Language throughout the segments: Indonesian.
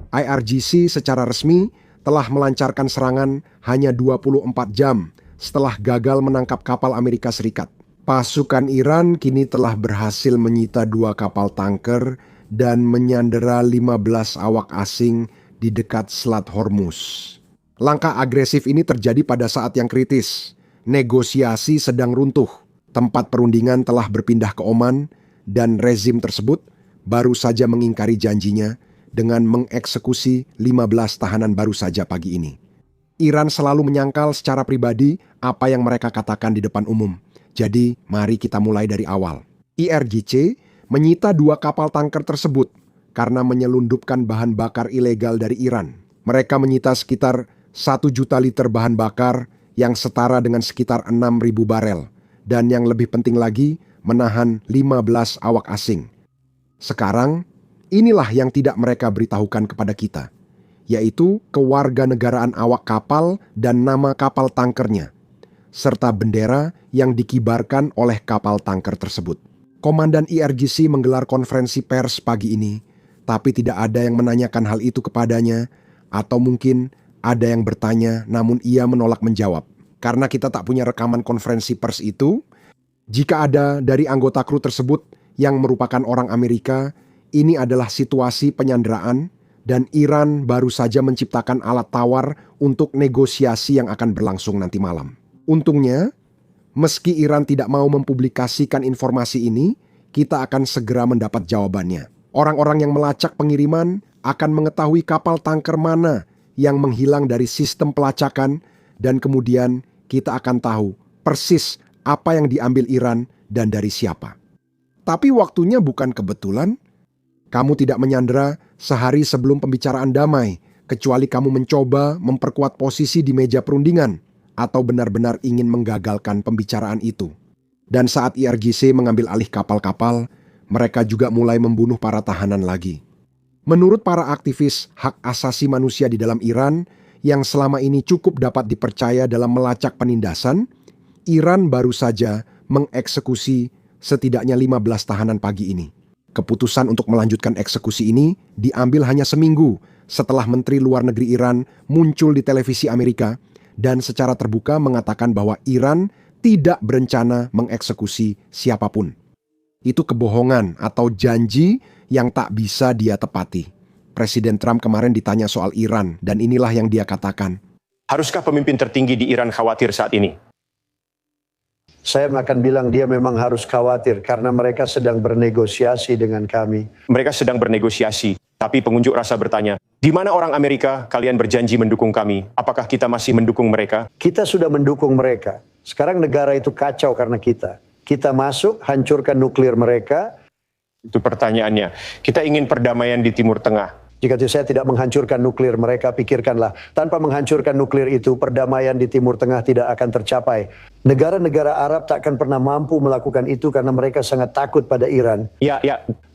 IRGC secara resmi telah melancarkan serangan hanya 24 jam setelah gagal menangkap kapal Amerika Serikat. Pasukan Iran kini telah berhasil menyita 2 kapal tanker dan menyandera 15 awak asing di dekat Selat Hormuz. Langkah agresif ini terjadi pada saat yang kritis. Negosiasi sedang runtuh. Tempat perundingan telah berpindah ke Oman dan rezim tersebut baru saja mengingkari janjinya dengan mengeksekusi 15 tahanan baru saja pagi ini. Iran selalu menyangkal secara pribadi apa yang mereka katakan di depan umum. Jadi, mari kita mulai dari awal. IRGC menyita 2 kapal tanker tersebut karena menyelundupkan bahan bakar ilegal dari Iran. Mereka menyita sekitar 1 juta liter bahan bakar yang setara dengan sekitar 6.000 barel. Dan yang lebih penting lagi, menahan 15 awak asing. Sekarang, inilah yang tidak mereka beritahukan kepada kita, yaitu kewarganegaraan awak kapal dan nama kapal tankernya, serta bendera yang dikibarkan oleh kapal tanker tersebut. Komandan IRGC menggelar konferensi pers pagi ini, tapi tidak ada yang menanyakan hal itu kepadanya, atau mungkin ada yang bertanya namun ia menolak menjawab. Karena kita tak punya rekaman konferensi pers itu, jika ada dari anggota kru tersebut yang merupakan orang Amerika, ini adalah situasi penyanderaan dan Iran baru saja menciptakan alat tawar untuk negosiasi yang akan berlangsung nanti malam. Untungnya, meski Iran tidak mau mempublikasikan informasi ini, kita akan segera mendapat jawabannya. Orang-orang yang melacak pengiriman akan mengetahui kapal tanker mana yang menghilang dari sistem pelacakan dan kemudian kita akan tahu persis apa yang diambil Iran dan dari siapa. Tapi waktunya bukan kebetulan. Kamu tidak menyandera sehari sebelum pembicaraan damai, kecuali kamu mencoba memperkuat posisi di meja perundingan atau benar-benar ingin menggagalkan pembicaraan itu. Dan saat IRGC mengambil alih kapal-kapal, mereka juga mulai membunuh para tahanan lagi. Menurut para aktivis hak asasi manusia di dalam Iran, yang selama ini cukup dapat dipercaya dalam melacak penindasan, Iran baru saja mengeksekusi setidaknya 15 tahanan pagi ini. Keputusan untuk melanjutkan eksekusi ini diambil hanya seminggu setelah Menteri Luar Negeri Iran muncul di televisi Amerika dan secara terbuka mengatakan bahwa Iran tidak berencana mengeksekusi siapapun. Itu kebohongan atau janji yang tak bisa dia tepati. Presiden Trump kemarin ditanya soal Iran, dan inilah yang dia katakan. Haruskah pemimpin tertinggi di Iran khawatir saat ini? Saya akan bilang dia memang harus khawatir karena mereka sedang bernegosiasi dengan kami. Mereka sedang bernegosiasi, tapi pengunjuk rasa bertanya, di mana orang Amerika kalian berjanji mendukung kami? Apakah kita masih mendukung mereka? Kita sudah mendukung mereka. Sekarang negara itu kacau karena kita. Kita masuk, hancurkan nuklir mereka. Itu pertanyaannya. Kita ingin perdamaian di Timur Tengah. Jika saya tidak menghancurkan nuklir mereka, pikirkanlah. Tanpa menghancurkan nuklir itu, perdamaian di Timur Tengah tidak akan tercapai. Negara-negara Arab tak akan pernah mampu melakukan itu karena mereka sangat takut pada Iran. Ya.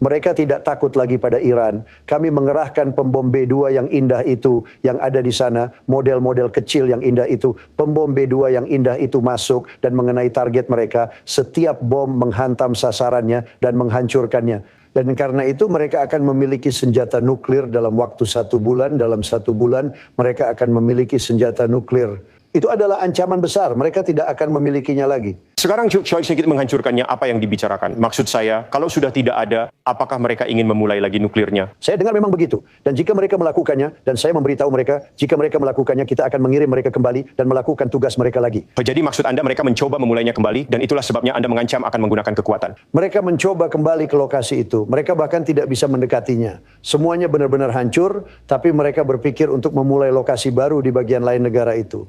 Mereka tidak takut lagi pada Iran. Kami mengerahkan pembom B2 yang indah itu, yang ada di sana, model-model kecil yang indah itu. Pembom B2 yang indah itu masuk dan mengenai target mereka. Setiap bom menghantam sasarannya dan menghancurkannya. Dan karena itu mereka akan memiliki senjata nuklir dalam waktu 1 bulan. Dalam 1 bulan mereka akan memiliki senjata nuklir. Itu adalah ancaman besar. Mereka tidak akan memilikinya lagi. Sekarang choice-nya kita menghancurkannya, apa yang dibicarakan? Maksud saya, kalau sudah tidak ada, apakah mereka ingin memulai lagi nuklirnya? Saya dengar memang begitu. Dan jika mereka melakukannya, dan saya memberitahu mereka, jika mereka melakukannya, kita akan mengirim mereka kembali dan melakukan tugas mereka lagi. Jadi maksud Anda mereka mencoba memulainya kembali, dan itulah sebabnya Anda mengancam akan menggunakan kekuatan? Mereka mencoba kembali ke lokasi itu. Mereka bahkan tidak bisa mendekatinya. Semuanya benar-benar hancur, tapi mereka berpikir untuk memulai lokasi baru di bagian lain negara itu.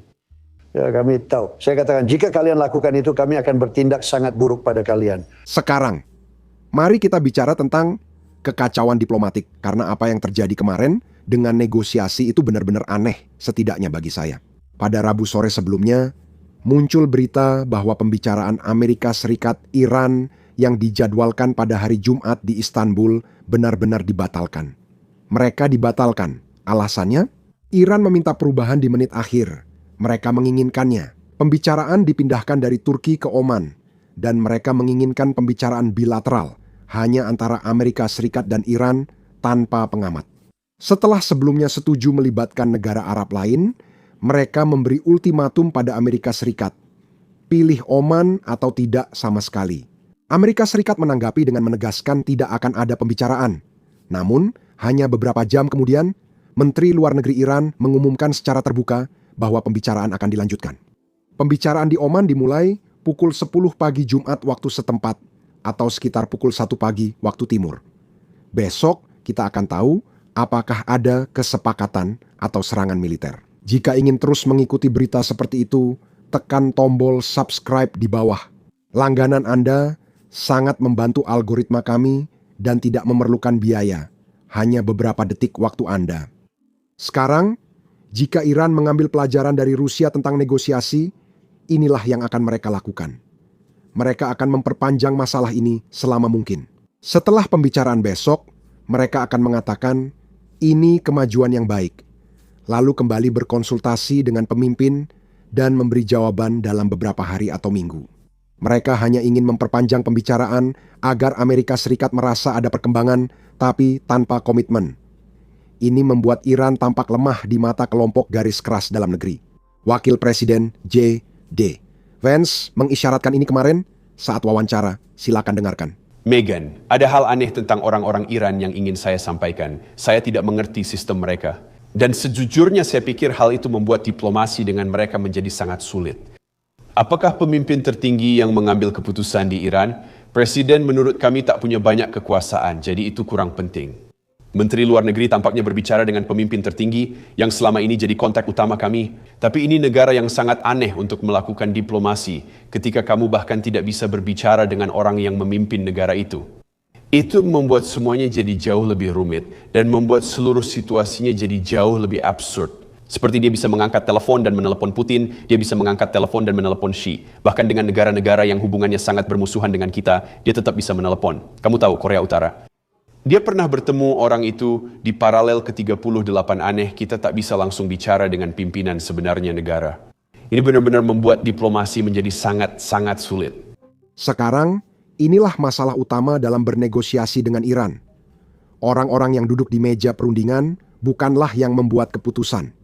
Ya, kami tahu. Saya katakan, jika kalian lakukan itu, kami akan bertindak sangat buruk pada kalian. Sekarang, mari kita bicara tentang kekacauan diplomatik. Karena apa yang terjadi kemarin dengan negosiasi itu benar-benar aneh, setidaknya bagi saya. Pada Rabu sore sebelumnya, muncul berita bahwa pembicaraan Amerika Serikat Iran yang dijadwalkan pada hari Jumat di Istanbul benar-benar dibatalkan. Mereka dibatalkan. Alasannya, Iran meminta perubahan di menit akhir. Mereka menginginkannya. Pembicaraan dipindahkan dari Turki ke Oman, dan mereka menginginkan pembicaraan bilateral hanya antara Amerika Serikat dan Iran tanpa pengamat. Setelah sebelumnya setuju melibatkan negara Arab lain, mereka memberi ultimatum pada Amerika Serikat. Pilih Oman atau tidak sama sekali. Amerika Serikat menanggapi dengan menegaskan tidak akan ada pembicaraan. Namun, hanya beberapa jam kemudian, Menteri Luar Negeri Iran mengumumkan secara terbuka bahwa pembicaraan akan dilanjutkan. Pembicaraan di Oman dimulai pukul 10 pagi Jumat waktu setempat atau sekitar pukul 1 pagi waktu timur. Besok kita akan tahu apakah ada kesepakatan atau serangan militer. Jika ingin terus mengikuti berita seperti itu, tekan tombol subscribe di bawah. Langganan Anda sangat membantu algoritma kami dan tidak memerlukan biaya, hanya beberapa detik waktu Anda. Sekarang, jika Iran mengambil pelajaran dari Rusia tentang negosiasi, inilah yang akan mereka lakukan. Mereka akan memperpanjang masalah ini selama mungkin. Setelah pembicaraan besok, mereka akan mengatakan, ini kemajuan yang baik. Lalu kembali berkonsultasi dengan pemimpin dan memberi jawaban dalam beberapa hari atau minggu. Mereka hanya ingin memperpanjang pembicaraan agar Amerika Serikat merasa ada perkembangan, tapi tanpa komitmen. Ini membuat Iran tampak lemah di mata kelompok garis keras dalam negeri. Wakil Presiden J.D. Vance mengisyaratkan ini kemarin saat wawancara. Silakan dengarkan. Meghan, ada hal aneh tentang orang-orang Iran yang ingin saya sampaikan. Saya tidak mengerti sistem mereka. Dan sejujurnya saya pikir hal itu membuat diplomasi dengan mereka menjadi sangat sulit. Apakah pemimpin tertinggi yang mengambil keputusan di Iran? Presiden menurut kami tak punya banyak kekuasaan, jadi itu kurang penting. Menteri Luar Negeri tampaknya berbicara dengan pemimpin tertinggi yang selama ini jadi kontak utama kami. Tapi ini negara yang sangat aneh untuk melakukan diplomasi ketika kamu bahkan tidak bisa berbicara dengan orang yang memimpin negara itu. Itu membuat semuanya jadi jauh lebih rumit dan membuat seluruh situasinya jadi jauh lebih absurd. Seperti dia bisa mengangkat telepon dan menelepon Putin, dia bisa mengangkat telepon dan menelepon Xi. Bahkan dengan negara-negara yang hubungannya sangat bermusuhan dengan kita, dia tetap bisa menelepon. Kamu tahu, Korea Utara. Dia pernah bertemu orang itu di paralel ke-38 aneh, kita tak bisa langsung bicara dengan pimpinan sebenarnya negara. Ini benar-benar membuat diplomasi menjadi sangat-sangat sulit. Sekarang, inilah masalah utama dalam bernegosiasi dengan Iran. Orang-orang yang duduk di meja perundingan bukanlah yang membuat keputusan.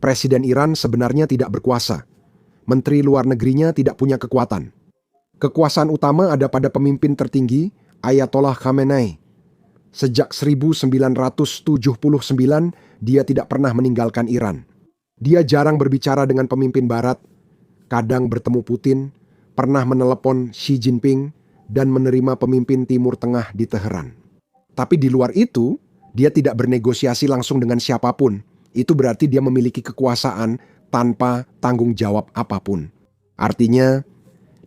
Presiden Iran sebenarnya tidak berkuasa. Menteri Luar Negerinya tidak punya kekuatan. Kekuasaan utama ada pada pemimpin tertinggi, Ayatollah Khamenei. Sejak 1979, dia tidak pernah meninggalkan Iran. Dia jarang berbicara dengan pemimpin Barat, kadang bertemu Putin, pernah menelepon Xi Jinping, dan menerima pemimpin Timur Tengah di Teheran. Tapi di luar itu, dia tidak bernegosiasi langsung dengan siapapun. Itu berarti dia memiliki kekuasaan tanpa tanggung jawab apapun. Artinya,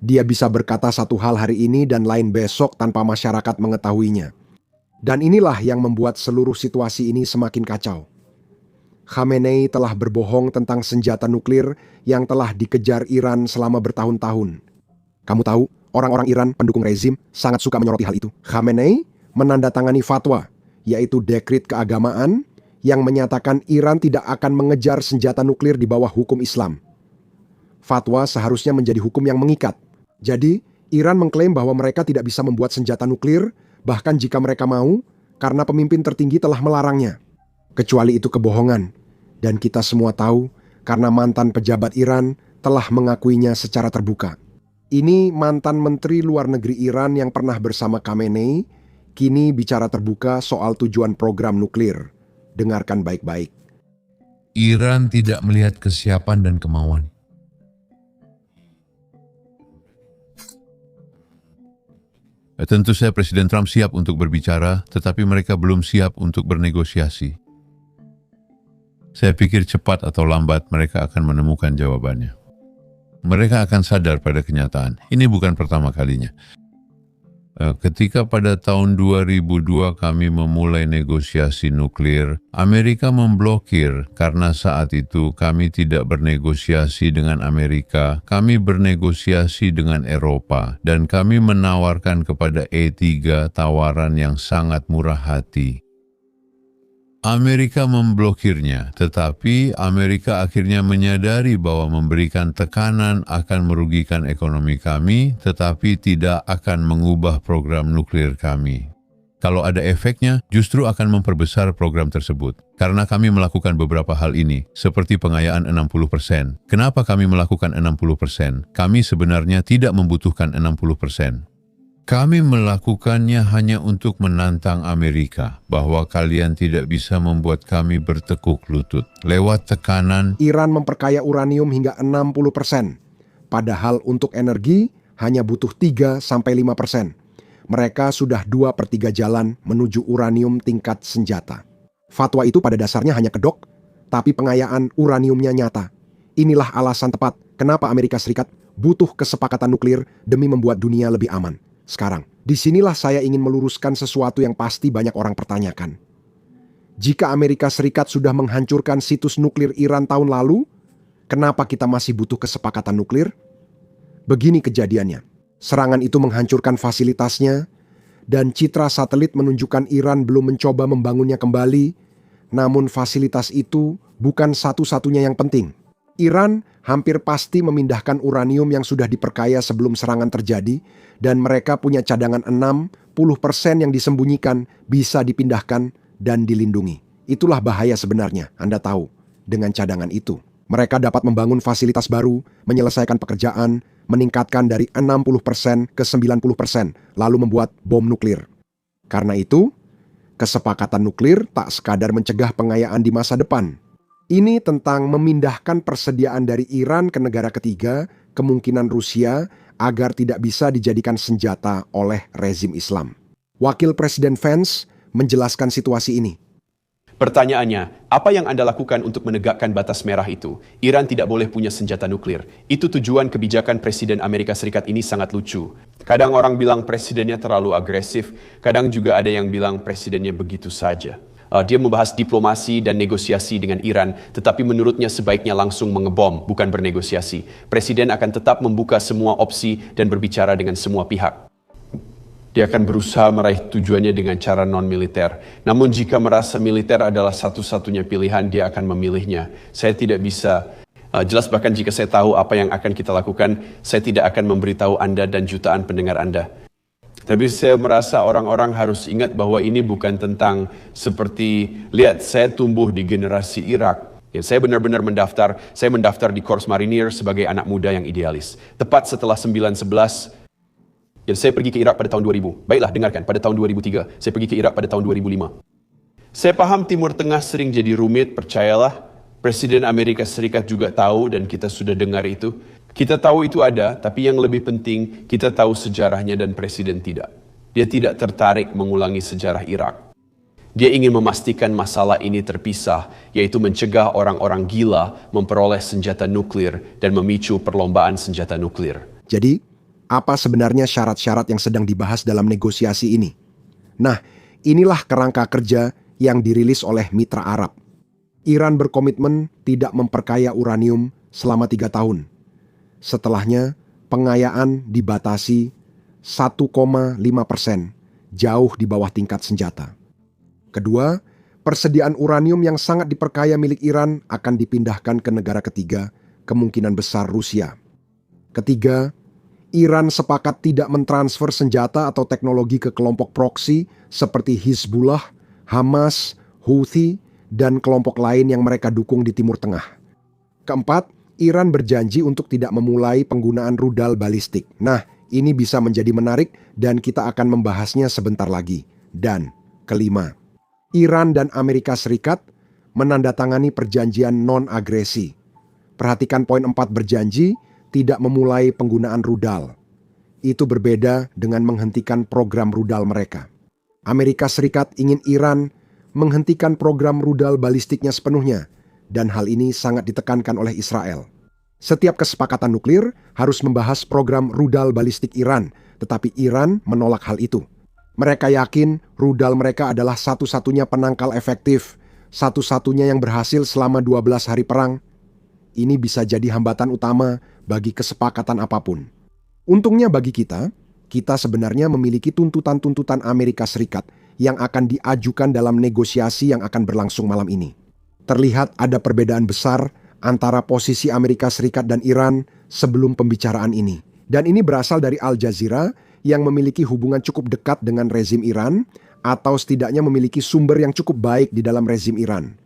dia bisa berkata satu hal hari ini dan lain besok tanpa masyarakat mengetahuinya. Dan inilah yang membuat seluruh situasi ini semakin kacau. Khamenei telah berbohong tentang senjata nuklir yang telah dikejar Iran selama bertahun-tahun. Kamu tahu, orang-orang Iran pendukung rezim sangat suka menyoroti hal itu. Khamenei menandatangani fatwa, yaitu dekrit keagamaan, yang menyatakan Iran tidak akan mengejar senjata nuklir di bawah hukum Islam. Fatwa seharusnya menjadi hukum yang mengikat. Jadi, Iran mengklaim bahwa mereka tidak bisa membuat senjata nuklir, bahkan jika mereka mau, karena pemimpin tertinggi telah melarangnya. Kecuali itu kebohongan, dan kita semua tahu karena mantan pejabat Iran telah mengakuinya secara terbuka. Ini mantan Menteri Luar Negeri Iran yang pernah bersama Khamenei, kini bicara terbuka soal tujuan program nuklir. Dengarkan baik-baik. Iran tidak melihat kesiapan dan kemauan. Tentu saja Presiden Trump siap untuk berbicara, tetapi mereka belum siap untuk bernegosiasi. Saya pikir cepat atau lambat mereka akan menemukan jawabannya. Mereka akan sadar pada kenyataan. Ini bukan pertama kalinya. Ketika pada tahun 2002 kami memulai negosiasi nuklir, Amerika memblokir karena saat itu kami tidak bernegosiasi dengan Amerika, kami bernegosiasi dengan Eropa, dan kami menawarkan kepada E3 tawaran yang sangat murah hati. Amerika memblokirnya, tetapi Amerika akhirnya menyadari bahwa memberikan tekanan akan merugikan ekonomi kami, tetapi tidak akan mengubah program nuklir kami. Kalau ada efeknya, justru akan memperbesar program tersebut. Karena kami melakukan beberapa hal ini, seperti pengayaan 60%. Kenapa kami melakukan 60%? Kami sebenarnya tidak membutuhkan 60%. Kami melakukannya hanya untuk menantang Amerika, bahwa kalian tidak bisa membuat kami bertekuk lutut. Lewat tekanan, Iran memperkaya uranium hingga 60%. Padahal untuk energi hanya butuh 3-5%. Mereka sudah 2/3 jalan menuju uranium tingkat senjata. Fatwa itu pada dasarnya hanya kedok, tapi pengayaan uraniumnya nyata. Inilah alasan tepat kenapa Amerika Serikat butuh kesepakatan nuklir demi membuat dunia lebih aman. Sekarang, disinilah saya ingin meluruskan sesuatu yang pasti banyak orang pertanyakan. Jika Amerika Serikat sudah menghancurkan situs nuklir Iran tahun lalu, kenapa kita masih butuh kesepakatan nuklir? Begini kejadiannya. Serangan itu menghancurkan fasilitasnya, dan citra satelit menunjukkan Iran belum mencoba membangunnya kembali, namun fasilitas itu bukan satu-satunya yang penting. Iran hampir pasti memindahkan uranium yang sudah diperkaya sebelum serangan terjadi, dan mereka punya cadangan 60% yang disembunyikan bisa dipindahkan dan dilindungi. Itulah bahaya sebenarnya, Anda tahu, dengan cadangan itu. Mereka dapat membangun fasilitas baru, menyelesaikan pekerjaan, meningkatkan dari 60% ke 90%, lalu membuat bom nuklir. Karena itu, kesepakatan nuklir tak sekadar mencegah pengayaan di masa depan. Ini tentang memindahkan persediaan dari Iran ke negara ketiga, kemungkinan Rusia, agar tidak bisa dijadikan senjata oleh rezim Islam. Wakil Presiden Vance menjelaskan situasi ini. Pertanyaannya, apa yang Anda lakukan untuk menegakkan batas merah itu? Iran tidak boleh punya senjata nuklir. Itu tujuan kebijakan Presiden Amerika Serikat ini sangat lucu. Kadang orang bilang presidennya terlalu agresif, kadang juga ada yang bilang presidennya begitu saja. Dia membahas diplomasi dan negosiasi dengan Iran, tetapi menurutnya sebaiknya langsung mengebom, bukan bernegosiasi. Presiden akan tetap membuka semua opsi dan berbicara dengan semua pihak. Dia akan berusaha meraih tujuannya dengan cara non-militer. Namun jika merasa militer adalah satu-satunya pilihan, dia akan memilihnya. Saya tidak bisa jelas, bahkan jika saya tahu apa yang akan kita lakukan, saya tidak akan memberitahu Anda dan jutaan pendengar Anda. Tapi saya merasa orang-orang harus ingat bahwa ini bukan tentang seperti, lihat, saya tumbuh di generasi Irak. Ya, saya benar-benar mendaftar di Korps Marinir sebagai anak muda yang idealis. Tepat setelah 9/11, saya pergi ke Irak pada tahun 2000. Baiklah, dengarkan, pada tahun 2003, saya pergi ke Irak pada tahun 2005. Saya paham Timur Tengah sering jadi rumit, percayalah. Presiden Amerika Serikat juga tahu dan kita sudah dengar itu. Kita tahu itu ada, tapi yang lebih penting, kita tahu sejarahnya dan presiden tidak. Dia tidak tertarik mengulangi sejarah Irak. Dia ingin memastikan masalah ini terpisah, yaitu mencegah orang-orang gila memperoleh senjata nuklir dan memicu perlombaan senjata nuklir. Jadi, apa sebenarnya syarat-syarat yang sedang dibahas dalam negosiasi ini? Nah, inilah kerangka kerja yang dirilis oleh mitra Arab. Iran berkomitmen tidak memperkaya uranium selama 3 tahun. Setelahnya, pengayaan dibatasi 1,5%, jauh di bawah tingkat senjata. Kedua, persediaan uranium yang sangat diperkaya milik Iran akan dipindahkan ke negara ketiga, kemungkinan besar Rusia. Ketiga, Iran sepakat tidak mentransfer senjata atau teknologi ke kelompok proksi seperti Hizbullah, Hamas, Houthi, dan kelompok lain yang mereka dukung di Timur Tengah. Keempat, Iran berjanji untuk tidak memulai penggunaan rudal balistik. Nah, ini bisa menjadi menarik dan kita akan membahasnya sebentar lagi. Dan kelima, Iran dan Amerika Serikat menandatangani perjanjian non-agresi. Perhatikan poin 4 berjanji tidak memulai penggunaan rudal. Itu berbeda dengan menghentikan program rudal mereka. Amerika Serikat ingin Iran menghentikan program rudal balistiknya sepenuhnya, dan hal ini sangat ditekankan oleh Israel. Setiap kesepakatan nuklir harus membahas program rudal balistik Iran, tetapi Iran menolak hal itu. Mereka yakin rudal mereka adalah satu-satunya penangkal efektif, satu-satunya yang berhasil selama 12 hari perang. Ini bisa jadi hambatan utama bagi kesepakatan apapun. Untungnya bagi kita sebenarnya memiliki tuntutan-tuntutan Amerika Serikat yang akan diajukan dalam negosiasi yang akan berlangsung malam ini. Terlihat ada perbedaan besar antara posisi Amerika Serikat dan Iran sebelum pembicaraan ini. Dan ini berasal dari Al Jazeera yang memiliki hubungan cukup dekat dengan rezim Iran. atau setidaknya memiliki sumber yang cukup baik di dalam rezim Iran.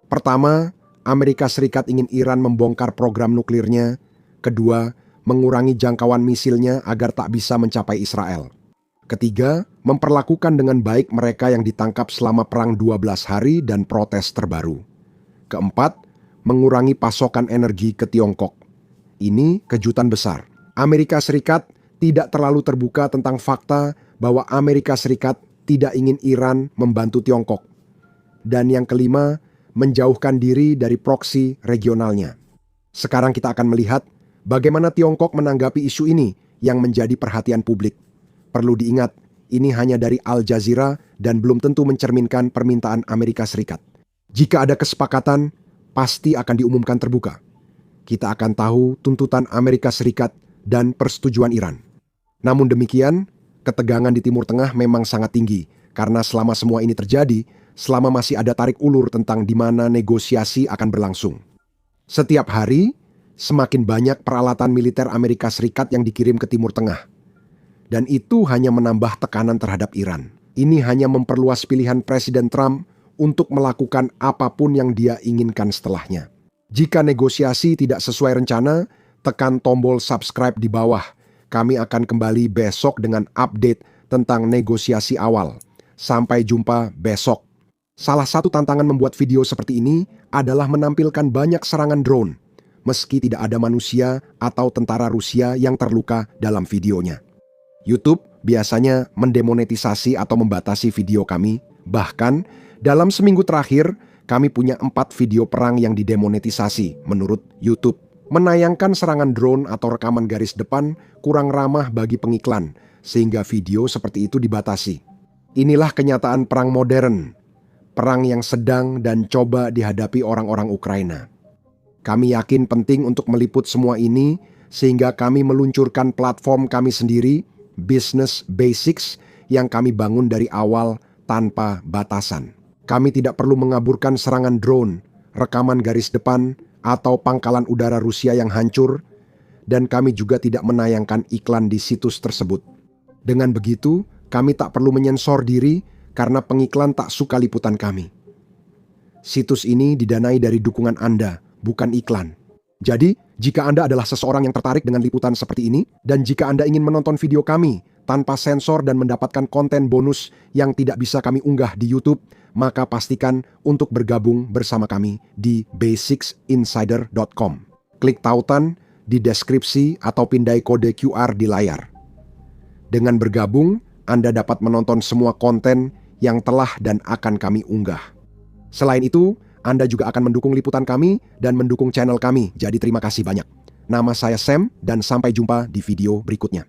Pertama, Amerika Serikat ingin Iran membongkar program nuklirnya. Kedua, mengurangi jangkauan misilnya agar tak bisa mencapai Israel. Ketiga, memperlakukan dengan baik mereka yang ditangkap selama perang 12 hari dan protes terbaru. Keempat, mengurangi pasokan energi ke Tiongkok. Ini kejutan besar. Amerika Serikat tidak terlalu terbuka tentang fakta bahwa Amerika Serikat tidak ingin Iran membantu Tiongkok. Dan yang kelima, menjauhkan diri dari proksi regionalnya. Sekarang kita akan melihat bagaimana Tiongkok menanggapi isu ini yang menjadi perhatian publik. Perlu diingat, ini hanya dari Al Jazeera dan belum tentu mencerminkan permintaan Amerika Serikat. Jika ada kesepakatan, pasti akan diumumkan terbuka. Kita akan tahu tuntutan Amerika Serikat dan persetujuan Iran. Namun demikian, ketegangan di Timur Tengah memang sangat tinggi karena selama semua ini terjadi, selama masih ada tarik ulur tentang di mana negosiasi akan berlangsung. Setiap hari, semakin banyak peralatan militer Amerika Serikat yang dikirim ke Timur Tengah. Dan itu hanya menambah tekanan terhadap Iran. Ini hanya memperluas pilihan Presiden Trump untuk melakukan apapun yang dia inginkan setelahnya. Jika negosiasi tidak sesuai rencana, tekan tombol subscribe di bawah. Kami akan kembali besok dengan update tentang negosiasi awal. Sampai jumpa besok. Salah satu tantangan membuat video seperti ini adalah menampilkan banyak serangan drone, meski tidak ada manusia atau tentara Rusia yang terluka dalam videonya. YouTube biasanya mendemonetisasi atau membatasi video kami. Bahkan, dalam seminggu terakhir, kami punya 4 video perang yang didemonetisasi menurut YouTube. Menayangkan serangan drone atau rekaman garis depan kurang ramah bagi pengiklan, sehingga video seperti itu dibatasi. Inilah kenyataan perang modern, perang yang sedang dan coba dihadapi orang-orang Ukraina. Kami yakin penting untuk meliput semua ini, sehingga kami meluncurkan platform kami sendiri, Business Basics, yang kami bangun dari awal tanpa batasan. Kami tidak perlu mengaburkan serangan drone, rekaman garis depan, atau pangkalan udara Rusia yang hancur, dan kami juga tidak menayangkan iklan di situs tersebut. Dengan begitu, kami tak perlu menyensor diri karena pengiklan tak suka liputan kami. Situs ini didanai dari dukungan Anda, bukan iklan. Jadi, jika Anda adalah seseorang yang tertarik dengan liputan seperti ini, dan jika Anda ingin menonton video kami tanpa sensor dan mendapatkan konten bonus yang tidak bisa kami unggah di YouTube, maka pastikan untuk bergabung bersama kami di basicsinsider.com. Klik tautan di deskripsi atau pindai kode QR di layar. Dengan bergabung, Anda dapat menonton semua konten yang telah dan akan kami unggah. Selain itu, Anda juga akan mendukung liputan kami dan mendukung channel kami. Jadi terima kasih banyak. Nama saya Sam dan sampai jumpa di video berikutnya.